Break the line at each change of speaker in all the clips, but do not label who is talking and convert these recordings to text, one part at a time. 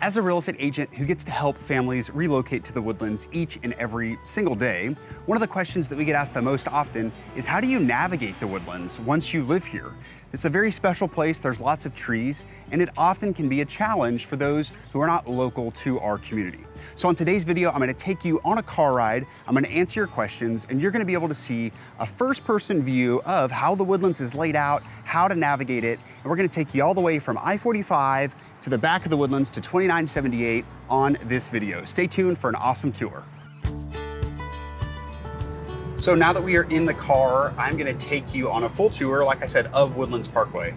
As a real estate agent who gets to help families relocate to the Woodlands each and every single day, one of the questions that we get asked the most often is, how do you navigate the Woodlands once you live here? It's a very special place, there's lots of trees, and it often can be a challenge for those who are not local to our community. So on today's video, I'm gonna take you on a car ride, I'm gonna answer your questions, and you're gonna be able to see a first-person view of how the Woodlands is laid out, how to navigate it, and we're gonna take you all the way from I-45 to the back of the Woodlands to 2978 on this video. Stay tuned for an awesome tour. So now that we are in the car, I'm gonna take you on a full tour, like I said, of Woodlands Parkway.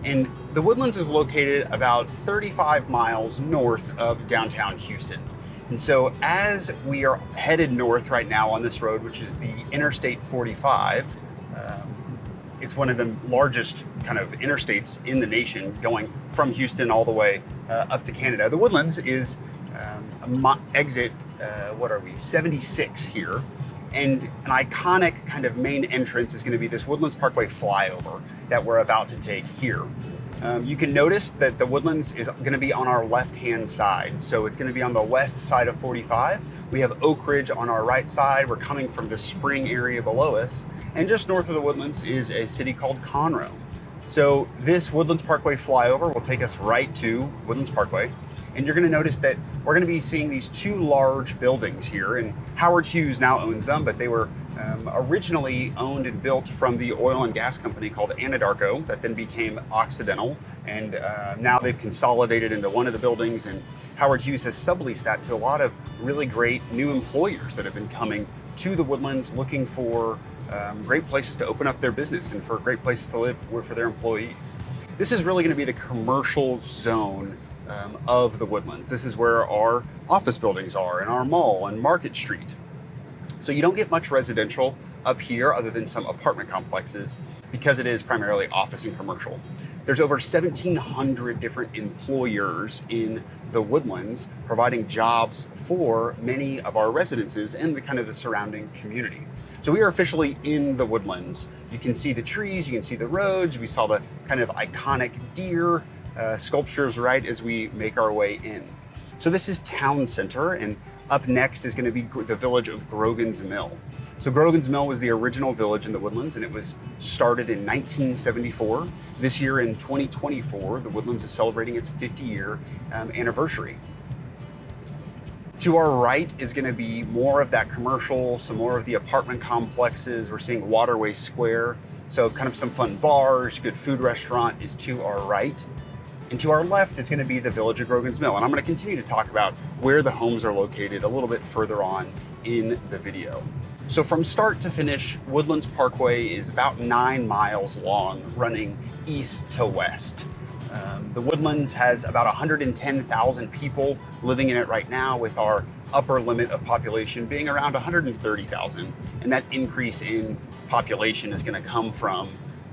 And the Woodlands is located about 35 miles north of downtown Houston. And so as we are headed north right now on this road, which is the Interstate 45, it's one of the largest kind of interstates in the nation, going from Houston all the way up to Canada. The Woodlands is exit, 76 here. And an iconic kind of main entrance is going to be this Woodlands Parkway flyover that we're about to take here. You can notice that the Woodlands is going to be on our left-hand side. So it's going to be on the west side of 45. We have Oak Ridge on our right side. We're coming from the spring area below us. And just north of the Woodlands is a city called Conroe. So this Woodlands Parkway flyover will take us right to Woodlands Parkway. And you're going to notice that we're going to be seeing these two large buildings here, and Howard Hughes now owns them, but they were originally owned and built from the oil and gas company called Anadarko that then became Occidental, and now they've consolidated into one of the buildings, and Howard Hughes has subleased that to a lot of really great new employers that have been coming to the Woodlands looking for great places to open up their business and for great places to live for their employees. This is really going to be the commercial zone of the Woodlands. This is where our office buildings are, and our mall and Market Street. So you don't get much residential up here other than some apartment complexes because it is primarily office and commercial. There's over 1,700 different employers in the Woodlands providing jobs for many of our residences and the kind of the surrounding community. So we are officially in the Woodlands. You can see the trees, you can see the roads. We saw the kind of iconic deer sculptures right as we make our way in. So this is Town Center, and up next is going to be the village of Grogan's Mill. So Grogan's Mill was the original village in the Woodlands, and it was started in 1974. This year in 2024, the Woodlands is celebrating its 50-year anniversary. To our right is going to be more of that commercial, some more of the apartment complexes. We're seeing Waterway Square, so kind of some fun bars, good food restaurant is to our right. And to our left is going to be the village of Grogan's Mill. And I'm going to continue to talk about where the homes are located a little bit further on in the video. So from start to finish, Woodlands Parkway is about 9 miles long, running east to west. The Woodlands has about 110,000 people living in it right now, with our upper limit of population being around 130,000. And that increase in population is going to come from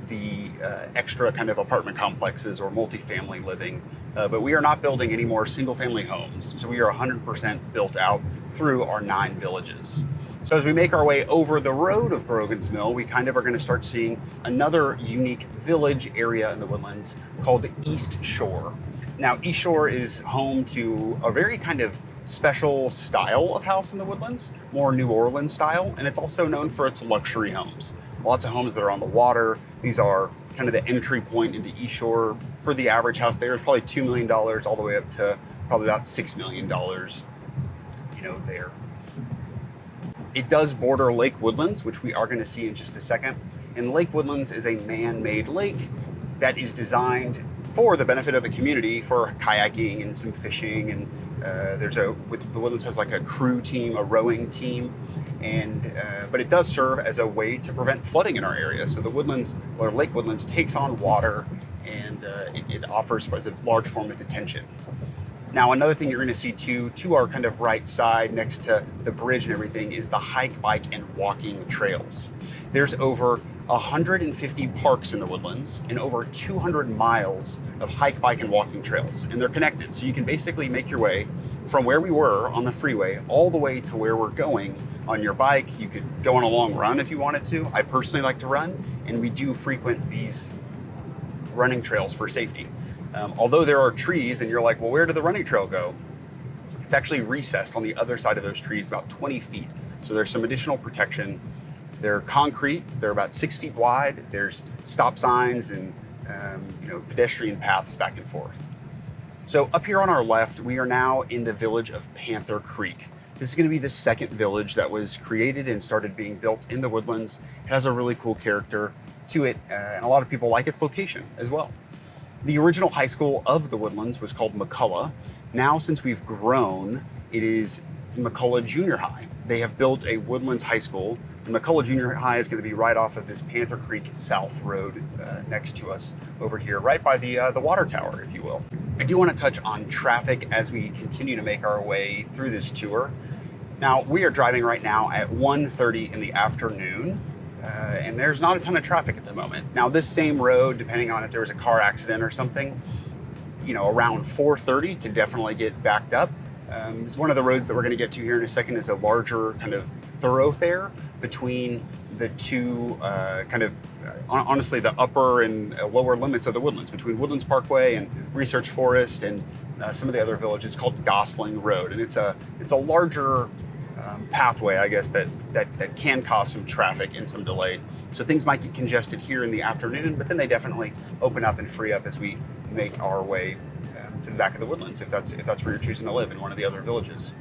the extra kind of apartment complexes or multifamily living. But we are not building any more single family homes. So we are 100% built out through our 9 villages. So as we make our way over the road of Grogan's Mill, we kind of are going to start seeing another unique village area in the Woodlands called the East Shore. Now, East Shore is home to a very kind of special style of house in the Woodlands, more New Orleans style, and it's also known for its luxury homes. Lots of homes that are on the water. These are kind of the entry point into East Shore. For the average house there is probably $2 million all the way up to probably about $6 million, there. It does border Lake Woodlands, which we are going to see in just a second. And Lake Woodlands is a man-made lake that is designed for the benefit of the community for kayaking and some fishing. And the Woodlands has like a crew team, a rowing team. But it does serve as a way to prevent flooding in our area. So the Woodlands, or Lake Woodlands, takes on water, and it offers as a large form of detention. Now, another thing you're going to see to our kind of right side next to the bridge and everything is the hike, bike, and walking trails. There's over 150 parks in the Woodlands and over 200 miles of hike, bike, and walking trails, and they're connected. So you can basically make your way from where we were on the freeway all the way to where we're going on your bike. You could go on a long run if you wanted to. I personally like to run, and we do frequent these running trails for safety. Although there are trees and you're like, well, where did the running trail go? It's actually recessed on the other side of those trees about 20 feet. So there's some additional protection. They're concrete, they're about 6 feet wide. There's stop signs and pedestrian paths back and forth. So up here on our left, we are now in the village of Panther Creek. This is going to be the second village that was created and started being built in the Woodlands. It has a really cool character to it, and a lot of people like its location as well. The original high school of the Woodlands was called McCullough. Now, since we've grown, it is McCullough Junior High. They have built a Woodlands high school, and McCullough Junior High is going to be right off of this Panther Creek South Road next to us over here, right by the water tower, if you will. I do want to touch on traffic as we continue to make our way through this tour. Now, we are driving right now at 1:30 in the afternoon, and there's not a ton of traffic at the moment. Now, this same road, depending on if there was a car accident or something, around 4:30 can definitely get backed up. One of the roads that we're going to get to here in a second is a larger kind of thoroughfare between the two honestly, the upper and lower limits of the Woodlands, between Woodlands Parkway and Research Forest and some of the other villages, called Gosling Road. And it's a larger pathway, I guess, that can cause some traffic and some delay. So things might get congested here in the afternoon, but then they definitely open up and free up as we make our way to the back of the Woodlands, if that's where you're choosing to live, in one of the other villages.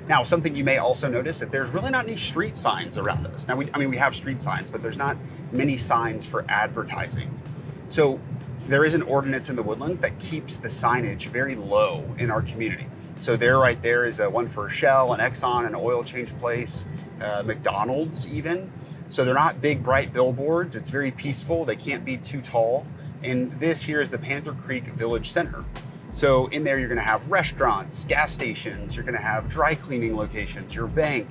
Now, something you may also notice, that there's really not any street signs around us. Now, we have street signs, but there's not many signs for advertising. So there is an ordinance in the Woodlands that keeps the signage very low in our community. So right there is one for Shell, an Exxon, an oil change place, McDonald's even. So they're not big, bright billboards. It's very peaceful. They can't be too tall. And this here is the Panther Creek Village Center. So in there, you're going to have restaurants, gas stations, you're going to have dry cleaning locations, your bank.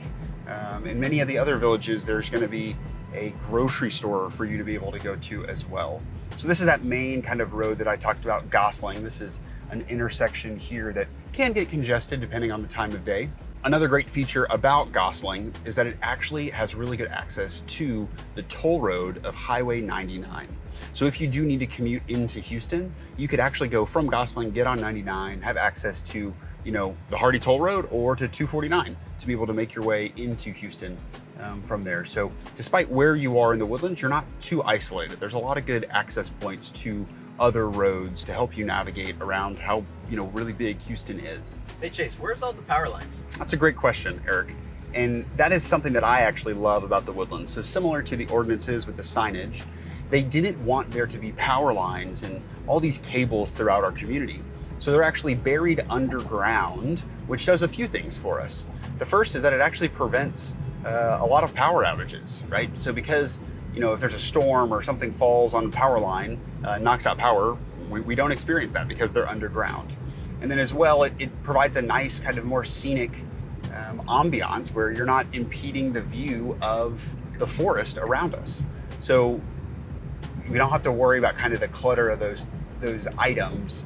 In many of the other villages, there's going to be a grocery store for you to be able to go to as well. So this is that main kind of road that I talked about, Gosling. This is an intersection here that can get congested depending on the time of day. Another great feature about Gosling is that it actually has really good access to the toll road of Highway 99. So if you do need to commute into Houston, you could actually go from Gosling, get on 99, have access to, the Hardy Toll Road or to 249 to be able to make your way into Houston from there. So despite where you are in the Woodlands, you're not too isolated. There's a lot of good access points to other roads to help you navigate around how, really big Houston is.
Hey Chase, where's all the power lines?
That's a great question, Eric. And that is something that I actually love about the Woodlands. So similar to the ordinances with the signage, they didn't want there to be power lines and all these cables throughout our community. So they're actually buried underground, which does a few things for us. The first is that it actually prevents a lot of power outages, right? So because, if there's a storm or something falls on the power line, knocks out power, we don't experience that because they're underground. And then as well, it provides a nice kind of more scenic ambiance where you're not impeding the view of the forest around us. So we don't have to worry about kind of the clutter of those items,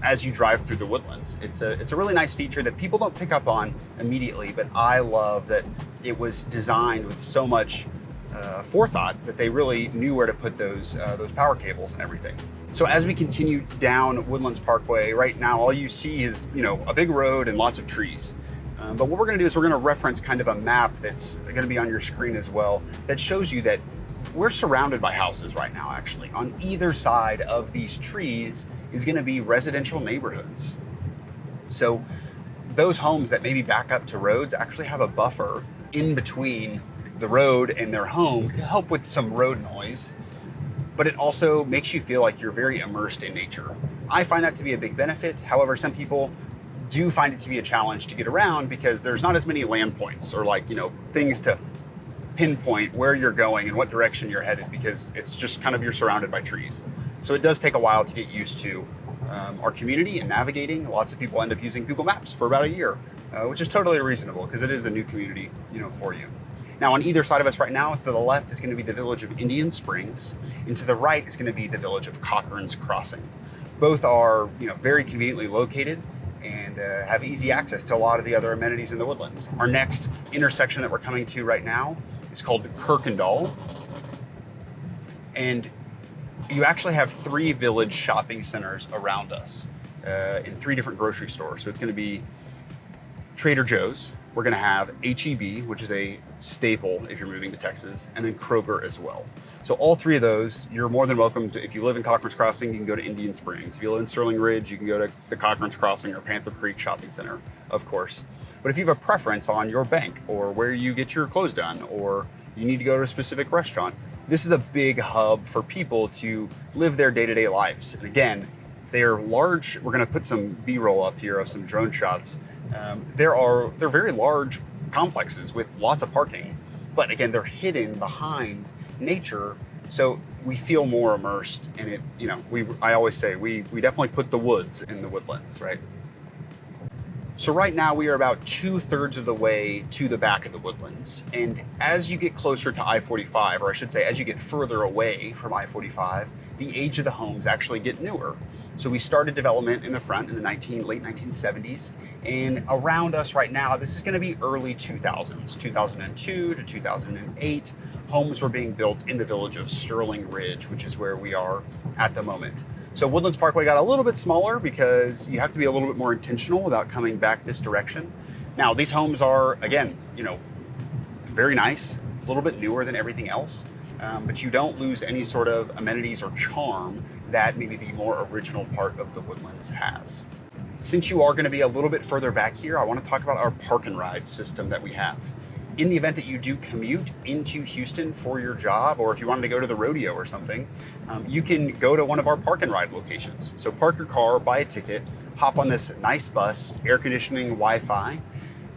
as you drive through the Woodlands. It's a really nice feature that people don't pick up on immediately, but I love that it was designed with so much forethought that they really knew where to put those power cables and everything. So as we continue down Woodlands Parkway, right now all you see is a big road and lots of trees. But what we're going to do is we're going to reference kind of a map that's going to be on your screen as well that shows you that we're surrounded by houses right now. Actually, on either side of these trees is going to be residential neighborhoods. So those homes that maybe back up to roads actually have a buffer in between the road and their home to help with some road noise, but it also makes you feel like you're very immersed in nature. I find that to be a big benefit. However, some people do find it to be a challenge to get around because there's not as many land points or things to pinpoint where you're going and what direction you're headed, because it's just kind of, you're surrounded by trees. So it does take a while to get used to our community and navigating. Lots of people end up using Google Maps for about a year, which is totally reasonable because it is a new community, for you. Now, on either side of us right now, to the left is going to be the village of Indian Springs, and to the right is going to be the village of Cochran's Crossing. Both are, very conveniently located and have easy access to a lot of the other amenities in the Woodlands. Our next intersection that we're coming to right now is called Kirkendall. And you actually have 3 village shopping centers around us in 3 different grocery stores. So it's going to be Trader Joe's. We're going to have H-E-B, which is a staple if you're moving to Texas, and then Kroger as well. So all 3 of those, you're more than welcome to. If you live in Cochran's Crossing, you can go to Indian Springs. If you live in Sterling Ridge, you can go to the Cochran's Crossing or Panther Creek Shopping Center, of course. But if you have a preference on your bank or where you get your clothes done, or you need to go to a specific restaurant, this is a big hub for people to live their day-to-day lives. And again, they are large. We're going to put some B-roll up here of some drone shots. They're very large complexes with lots of parking, but again, they're hidden behind nature, so we feel more immersed in it. You know, I always say we definitely put the woods in the woodlands, right? So right now we are about 2/3 of the way to the back of the woodlands, and as you get closer to I-45, or I should say, as you get further away from I-45, the age of the homes actually get newer. So we started development in the front in the late 1970s, and around us right now, this is going to be early 2000s, 2002 to 2008. Homes were being built in the village of Sterling Ridge, which is where we are at the moment. So Woodlands Parkway got a little bit smaller because you have to be a little bit more intentional about coming back this direction. Now, these homes are, again, you know, very nice, a little bit newer than everything else, but you don't lose any sort of amenities or charm that maybe the more original part of the Woodlands has. Since you are going to be a little bit further back here, I want to talk about our park and ride system that we have. In the event that you do commute into Houston for your job, or if you wanted to go to the rodeo or something, you can go to one of our park and ride locations. So park your car, buy a ticket, hop on this nice bus, air conditioning, Wi-Fi,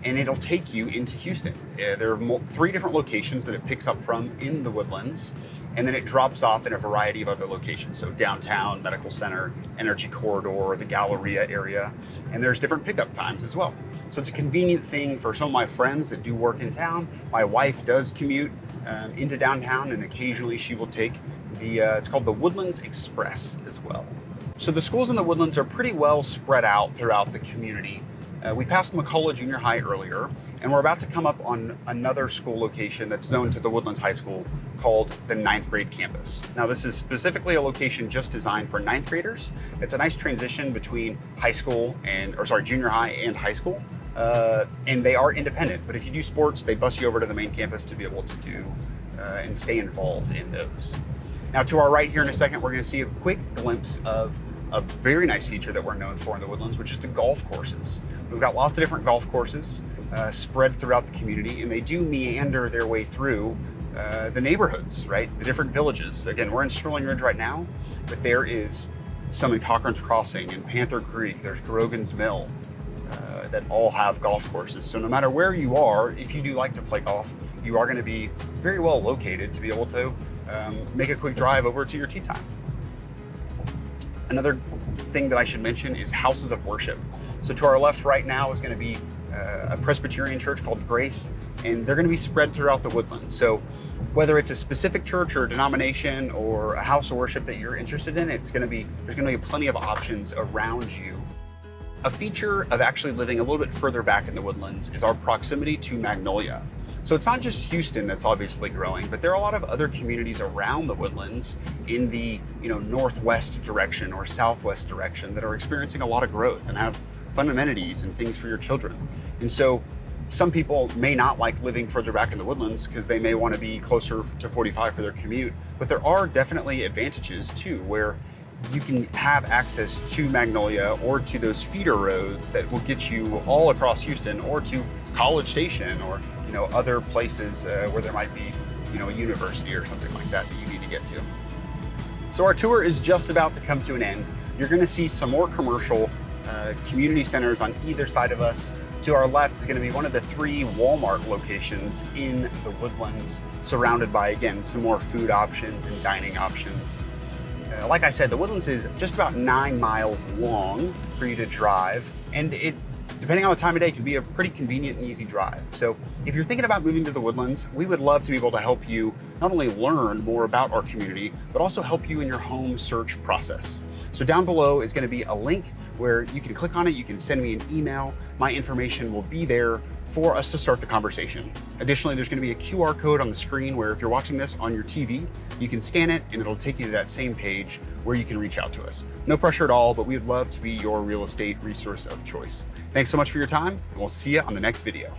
and it'll take you into Houston. There are 3 different locations that it picks up from in the Woodlands, and then it drops off in a variety of other locations. So downtown, Medical Center, Energy Corridor, the Galleria area, and there's different pickup times as well. So it's a convenient thing for some of my friends that do work in town. My wife does commute into downtown, and occasionally she will take it's called the Woodlands Express as well. So the schools in the Woodlands are pretty well spread out throughout the community. We passed McCullough Junior High earlier, and we're about to come up on another school location that's zoned to the Woodlands High School called the 9th grade campus. Now, this is specifically a location just designed for 9th graders. It's a nice transition between junior high and high school. And they are independent, but if you do sports, they bus you over to the main campus to be able to do and stay involved in those. Now, to our right here in a second, we're going to see a quick glimpse of a very nice feature that we're known for in the Woodlands, which is the golf courses. We've got lots of different golf courses spread throughout the community, and they do meander their way through the neighborhoods, right? The different villages. Again, we're in Sterling Ridge right now, but there is some in Cochran's Crossing and Panther Creek. There's Grogan's Mill that all have golf courses. So no matter where you are, if you do like to play golf, you are going to be very well located to be able to make a quick drive over to your tee time. Another thing that I should mention is houses of worship. So to our left right now is going to be a Presbyterian church called Grace, and they're going to be spread throughout the Woodlands. So whether it's a specific church or denomination or a house of worship that you're interested in, there's going to be plenty of options around you. A feature of actually living a little bit further back in the Woodlands is our proximity to Magnolia. So it's not just Houston that's obviously growing, but there are a lot of other communities around the Woodlands in the northwest direction or southwest direction that are experiencing a lot of growth and have fun amenities and things for your children. And so some people may not like living further back in the Woodlands because they may want to be closer to 45 for their commute, but there are definitely advantages too, where you can have access to Magnolia or to those feeder roads that will get you all across Houston or to College Station or other places where there might be a university or something like that you need to get to. So our tour is just about to come to an end. You're going to see some more commercial community centers on either side of us. To our left is going to be one of the 3 Walmart locations in the Woodlands, surrounded by, again, some more food options and dining options. Like I said, the Woodlands is just about 9 miles long for you to drive, and it, depending on the time of day, can be a pretty convenient and easy drive. So if you're thinking about moving to the Woodlands, we would love to be able to help you not only learn more about our community, but also help you in your home search process. So down below is going to be a link where you can click on it, you can send me an email. My information will be there for us to start the conversation. Additionally, there's going to be a QR code on the screen where if you're watching this on your TV, you can scan it and it'll take you to that same page where you can reach out to us. No pressure at all, but we would love to be your real estate resource of choice. Thanks so much for your time, and we'll see you on the next video.